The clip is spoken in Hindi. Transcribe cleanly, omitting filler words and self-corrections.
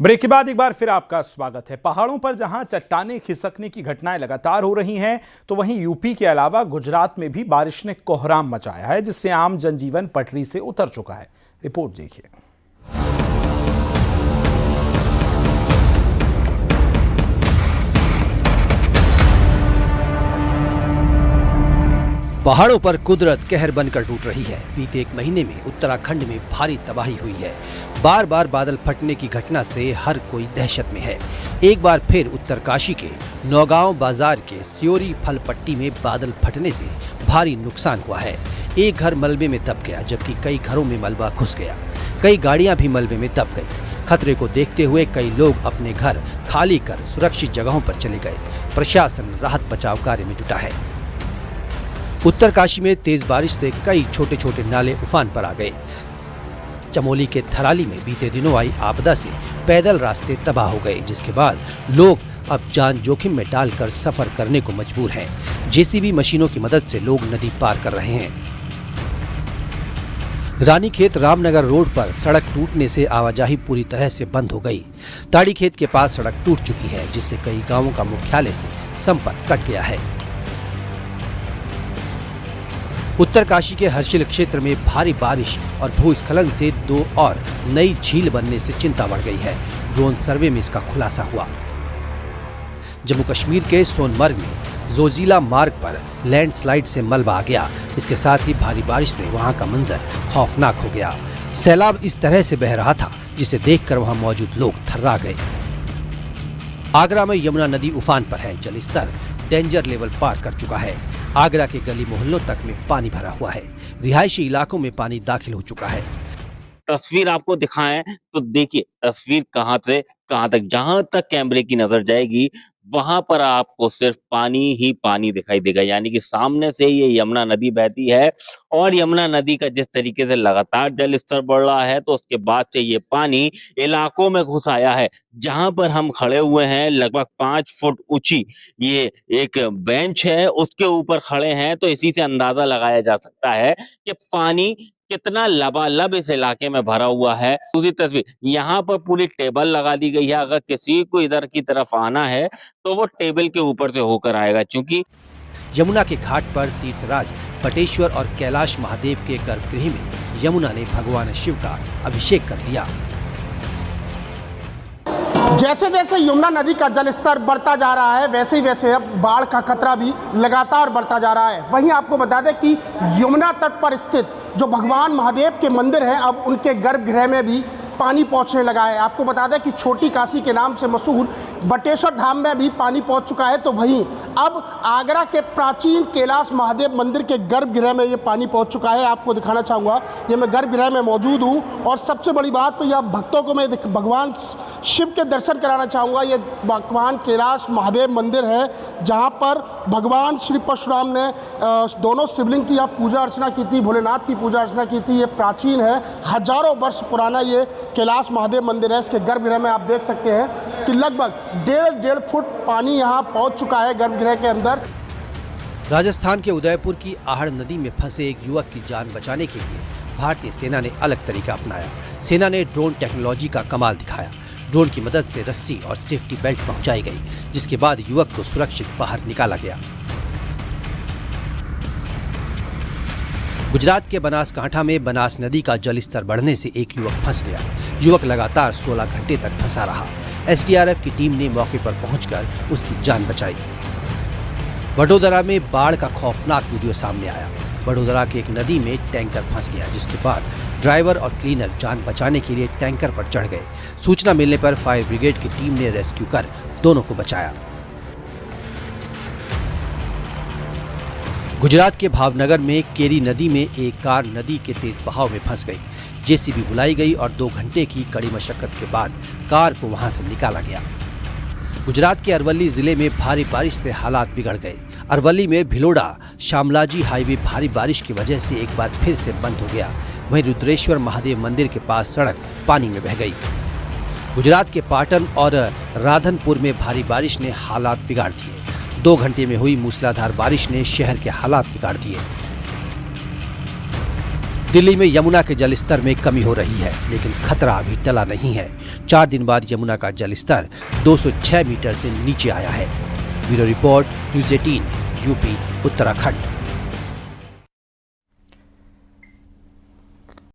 ब्रेक के बाद एक बार फिर आपका स्वागत है। पहाड़ों पर जहां चट्टानें खिसकने की घटनाएं लगातार हो रही हैं, तो वहीं यूपी के अलावा गुजरात में भी बारिश ने कोहराम मचाया है, जिससे आम जनजीवन पटरी से उतर चुका है। रिपोर्ट देखिए। पहाड़ों पर कुदरत कहर बनकर टूट रही है। बीते एक महीने में उत्तराखंड में भारी तबाही हुई है। बार बार बादल फटने की घटना से हर कोई दहशत में है। एक बार फिर उत्तरकाशी के नौगांव बाजार के स्योरी फल पट्टी में बादल फटने से भारी नुकसान हुआ है। एक घर मलबे में दब गया, जबकि कई घरों में मलबा घुस गया। कई गाड़ियां भी मलबे में दब गई। खतरे को देखते हुए कई लोग अपने घर खाली कर सुरक्षित जगहों पर चले गए। प्रशासन राहत बचाव कार्य में जुटा है। उत्तरकाशी में तेज बारिश से कई छोटे छोटे नाले उफान पर आ गए। चमोली के थराली में बीते दिनों आई आपदा से पैदल रास्ते तबाह हो गए, जिसके बाद लोग अब जान जोखिम में डालकर सफर करने को मजबूर हैं। जेसीबी मशीनों की मदद से लोग नदी पार कर रहे हैं। रानीखेत रामनगर रोड पर सड़क टूटने से आवाजाही पूरी तरह से बंद हो गई। ताड़ीखेत के पास सड़क टूट चुकी है, जिससे कई गांवों का मुख्यालय से संपर्क कट गया है। उत्तरकाशी के हर्षिल क्षेत्र में भारी बारिश और भूस्खलन से 2 और नई झील बनने से चिंता बढ़ गई है। ड्रोन सर्वे में इसका खुलासा हुआ। जम्मू कश्मीर के सोनमर्ग में जोजिला मार्ग पर लैंडस्लाइड से मलबा आ गया। इसके साथ ही भारी बारिश से वहां का मंजर खौफनाक हो गया। सैलाब इस तरह से बह रहा था, जिसे देखकर वहां मौजूद लोग थर्रा गए। आगरा में यमुना नदी उफान पर है। जलस्तर डेंजर लेवल पार कर चुका है। आगरा के गली मोहल्लों तक में पानी भरा हुआ है। रिहायशी इलाकों में पानी दाखिल हो चुका है। तस्वीर आपको दिखाएं तो देखिए तस्वीर कहां से कहां तक, जहां तक कैमरे की नजर जाएगी वहां पर आपको सिर्फ पानी ही पानी दिखाई देगा। यानी कि सामने से ये यमुना नदी बहती है और यमुना नदी का जिस तरीके से लगातार जल स्तर बढ़ रहा है, तो उसके बाद से ये पानी इलाकों में घुस आया है। जहां पर हम खड़े हुए हैं, लगभग 5 फुट ऊंची ये एक बेंच है, उसके ऊपर खड़े हैं, तो इसी से अंदाजा लगाया जा सकता है कि पानी कितना लबालब इस इलाके में भरा हुआ है। दूसरी तस्वीर, यहाँ पर पूरी टेबल लगा दी गई है। अगर किसी को इधर की तरफ आना है तो वो टेबल के ऊपर से होकर आएगा, क्योंकि यमुना के घाट पर तीर्थराज बटेश्वर और कैलाश महादेव के गर्भगृह में यमुना ने भगवान शिव का अभिषेक कर दिया। जैसे जैसे यमुना नदी का जल स्तर बढ़ता जा रहा है, वैसे ही वैसे अब बाढ़ का खतरा भी लगातार बढ़ता जा रहा है। वहीं आपको बता दें कि यमुना तट पर स्थित जो भगवान महादेव के मंदिर हैं, अब उनके गर्भगृह में भी पानी पहुंचने लगा है। आपको बता दें कि छोटी काशी के नाम से मशहूर बटेश्वर धाम में भी पानी पहुंच चुका है। तो वहीं अब आगरा के प्राचीन कैलाश महादेव मंदिर के गर्भगृह में ये पानी पहुंच चुका है। आपको दिखाना चाहूँगा, ये मैं गर्भगृह में मौजूद हूँ और सबसे बड़ी बात तो यह भक्तों को मैं भगवान शिव के दर्शन कराना चाहूँगा। ये भगवान कैलाश महादेव मंदिर है, जहाँ पर भगवान श्री परशुराम ने दोनों शिवलिंग की पूजा अर्चना की थी, भोलेनाथ की पूजा अर्चना की थी। ये प्राचीन है, हजारों वर्ष पुराना ये कैलाश महादेव मंदिर है। इसके गर्भगृह में आप देख सकते हैं कि लगभग 1.5 फुट पानी यहाँ पहुँच चुका है गर्भगृह के अंदर। राजस्थान के उदयपुर की आहड़ नदी में फंसे एक युवक की जान बचाने के लिए भारतीय सेना ने अलग तरीका अपनाया। सेना ने ड्रोन टेक्नोलॉजी का कमाल दिखाया। ड्रोन की मदद से रस्सी और सेफ्टी बेल्ट पहुंचाई गई, जिसके बाद युवक को सुरक्षित बाहर निकाला गया। गुजरात के बनासकांठा में बनास नदी का जलस्तर बढ़ने से एक युवक फंस गया। युवक लगातार 16 घंटे तक फंसा रहा। एसडीआरएफ की टीम ने मौके पर पहुंचकर उसकी जान बचाई। वडोदरा में बाढ़ का खौफनाक वीडियो सामने आया। वडोदरा की एक नदी में टैंकर फंस गया, जिसके बाद ड्राइवर और क्लीनर जान बचाने के लिए टैंकर पर चढ़ गए। सूचना मिलने पर फायर ब्रिगेड की टीम ने रेस्क्यू कर दोनों को बचाया। गुजरात के भावनगर में केरी नदी में एक कार नदी के तेज बहाव में फंस गई। जेसीबी बुलाई गई और 2 घंटे की कड़ी मशक्कत के बाद कार को वहां से निकाला गया। गुजरात के अरवली जिले में भारी बारिश से हालात बिगड़ गए। अरवली में भिलोड़ा शामलाजी हाईवे भारी बारिश की वजह से एक बार फिर से बंद हो गया। वहीं रुद्रेश्वर महादेव मंदिर के पास सड़क पानी में बह गई। गुजरात के पाटन और राधनपुर में भारी बारिश ने हालात बिगाड़ दिए। 2 घंटे में हुई मूसलाधार बारिश ने शहर के हालात बिगाड़ दिए। दिल्ली में यमुना के जलस्तर में कमी हो रही है, लेकिन खतरा अभी टला नहीं है। 4 दिन बाद यमुना का जलस्तर 206 मीटर से नीचे आया है। Bureau report, news 18, UP, Uttarakhand.